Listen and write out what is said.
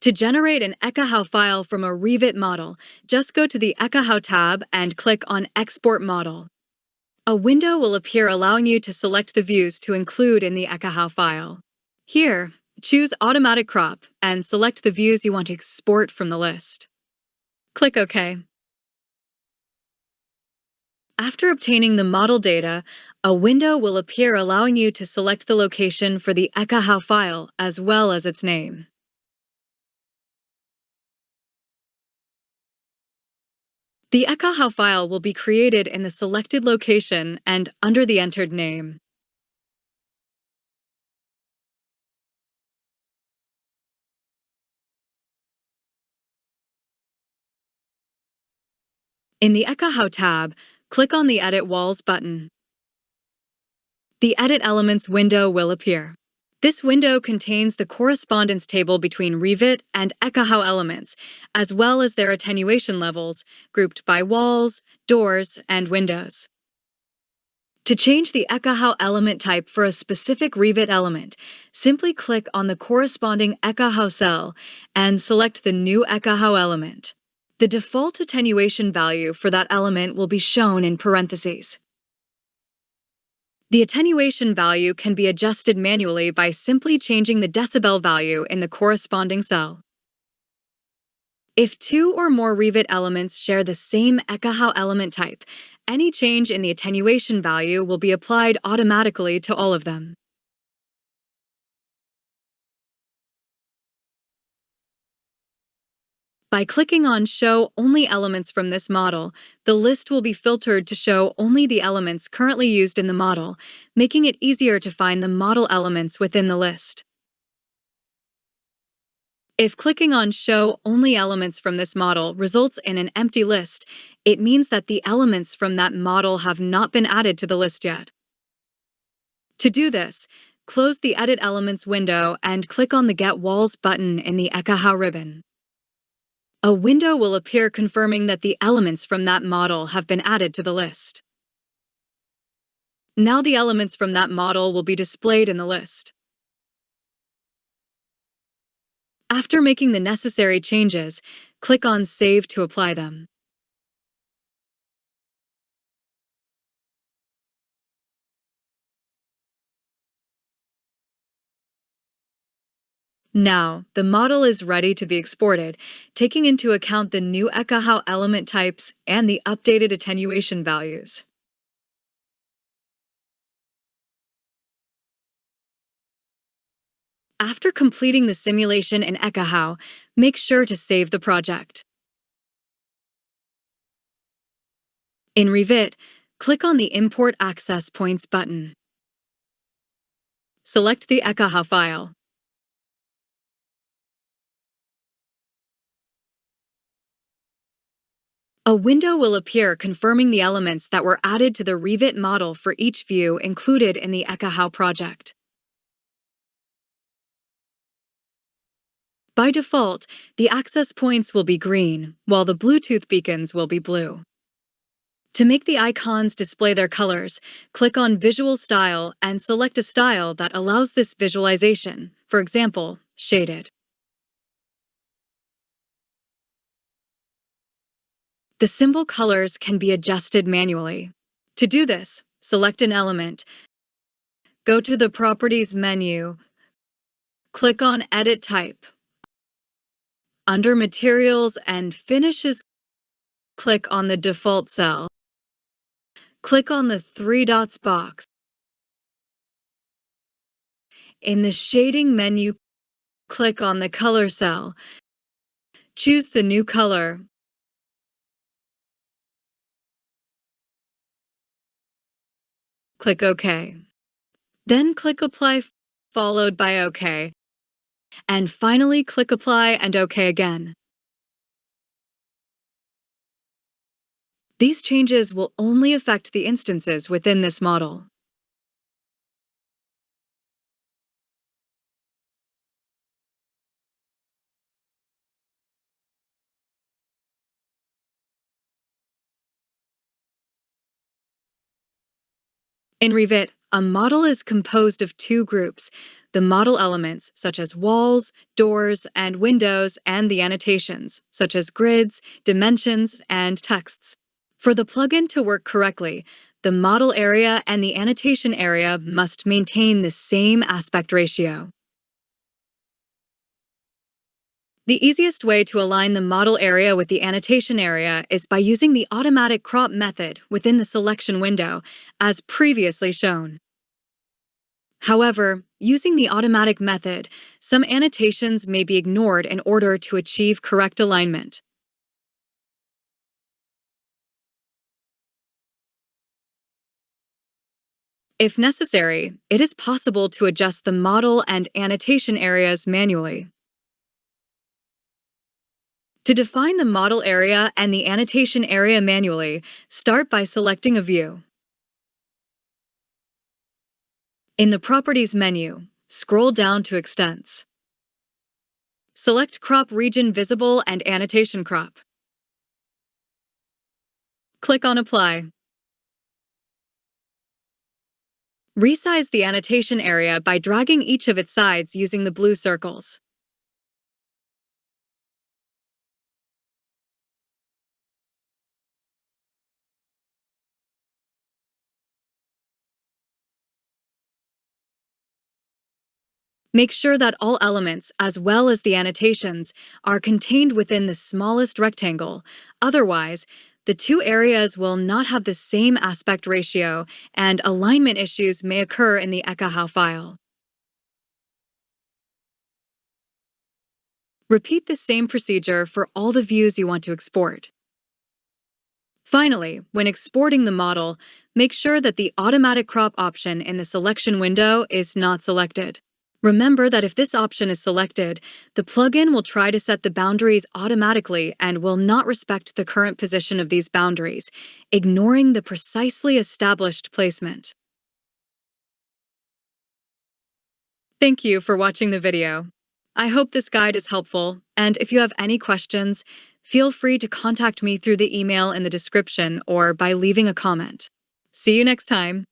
To generate an Ekahau file from a Revit model, just go to the Ekahau tab and click on Export Model. A window will appear allowing you to select the views to include in the Ekahau file. Here, choose Automatic Crop and select the views you want to export from the list. Click OK. After obtaining the model data, a window will appear allowing you to select the location for the Ekahau file as well as its name. The Ekahau file will be created in the selected location and under the entered name. In the Ekahau tab, click on the Edit Walls button. The Edit Elements window will appear. This window contains the correspondence table between Revit and Ekahau elements, as well as their attenuation levels, grouped by walls, doors, and windows. To change the Ekahau element type for a specific Revit element, simply click on the corresponding Ekahau cell and select the new Ekahau element. The default attenuation value for that element will be shown in parentheses. The attenuation value can be adjusted manually by simply changing the decibel value in the corresponding cell. If two or more Revit elements share the same Ekahau element type, any change in the attenuation value will be applied automatically to all of them. By clicking on Show Only Elements from this model, the list will be filtered to show only the elements currently used in the model, making it easier to find the model elements within the list. If clicking on Show Only Elements from this model results in an empty list, it means that the elements from that model have not been added to the list yet. To do this, close the Edit Elements window and click on the Get Walls button in the Ekahau ribbon. A window will appear confirming that the elements from that model have been added to the list. Now the elements from that model will be displayed in the list. After making the necessary changes, click on Save to apply them. Now, the model is ready to be exported, taking into account the new Ekahau element types and the updated attenuation values. After completing the simulation in Ekahau, make sure to save the project. In Revit, click on the Import Access Points button. Select the Ekahau file. A window will appear confirming the elements that were added to the Revit model for each view included in the Ekahau project. By default, the access points will be green, while the Bluetooth beacons will be blue. To make the icons display their colors, click on Visual Style and select a style that allows this visualization, for example, shaded. The symbol colors can be adjusted manually. To do this, select an element, go to the Properties menu, click on Edit Type. Under Materials and Finishes, click on the default cell. Click on the three dots box. In the Shading menu, click on the Color cell. Choose the new color. Click OK. Then click Apply followed by OK. And finally click Apply and OK again. These changes will only affect the instances within this model. In Revit, a model is composed of two groups, the model elements such as walls, doors, and windows, and the annotations such as grids, dimensions, and texts. For the plugin to work correctly, the model area and the annotation area must maintain the same aspect ratio. The easiest way to align the model area with the annotation area is by using the automatic crop method within the selection window, as previously shown. However, using the automatic method, some annotations may be ignored in order to achieve correct alignment. If necessary, it is possible to adjust the model and annotation areas manually. To define the model area and the annotation area manually, start by selecting a view. In the Properties menu, scroll down to Extents. Select Crop Region Visible and Annotation Crop. Click on Apply. Resize the annotation area by dragging each of its sides using the blue circles. Make sure that all elements, as well as the annotations, are contained within the smallest rectangle. Otherwise, the two areas will not have the same aspect ratio, and alignment issues may occur in the Ekahau file. Repeat the same procedure for all the views you want to export. Finally, when exporting the model, make sure that the automatic crop option in the selection window is not selected. Remember that if this option is selected, the plugin will try to set the boundaries automatically and will not respect the current position of these boundaries, ignoring the precisely established placement. Thank you for watching the video. I hope this guide is helpful, and if you have any questions, feel free to contact me through the email in the description or by leaving a comment. See you next time.